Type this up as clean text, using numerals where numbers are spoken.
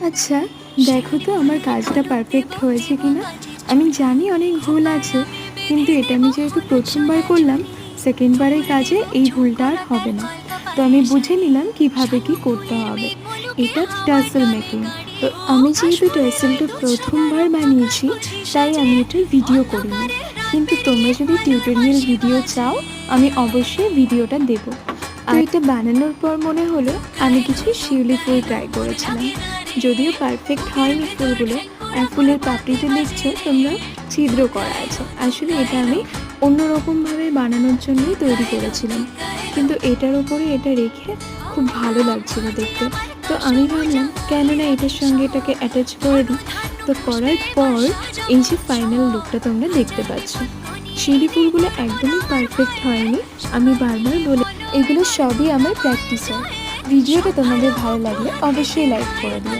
আচ্ছা, দেখো তো আমার কাজটা পারফেক্ট হয়েছে কিনা। আমি জানি অনেক ভুল আছে, কিন্তু এটা আমি যেহেতু প্রথমবার করলাম, সেকেন্ড বারের কাজে এই ভুলটা আর হবে না। তো আমি বুঝে নিলাম কিভাবে কি করতে হবে। এটা টাসেল মেকিং। তো আমি যেহেতু টাসেলটা প্রথমবার বানিয়েছি, তাই আমি এটার ভিডিও করিনি। কিন্তু তোমরা যদি টিউটোরিয়াল ভিডিও চাও, আমি অবশ্যই ভিডিওটা দেবো। আর এটা বানানোর পর মনে হলো আমি কিছু শিউলি ফুল ট্রাই করেছিলাম। যদিও পারফেক্ট হয়নি ফুলগুলো, আর ফুলের পাপড়িতে দেখছো তোমরা ছিদ্র করা আছে। আসলে এটা আমি অন্যরকমভাবে বানানোর জন্যই তৈরি করেছিলাম, কিন্তু এটার ওপরে এটা রেখে খুব ভালো লাগছিল দেখতে। তো আমি ভাবলাম কেন না এটার সঙ্গে এটাকে অ্যাটাচ করে দিই। তো করার পর এই যে ফাইনাল লুকটা তোমরা দেখতে পাচ্ছ। শিউলি ফুলগুলো একদমই পারফেক্ট হয়নি, আমি বারবার বলে। এগুলো সবই আমার প্র্যাকটিস হয়। ভিডিওটা তোমাদের ভালো লাগলে অবশ্যই লাইক করে দিও।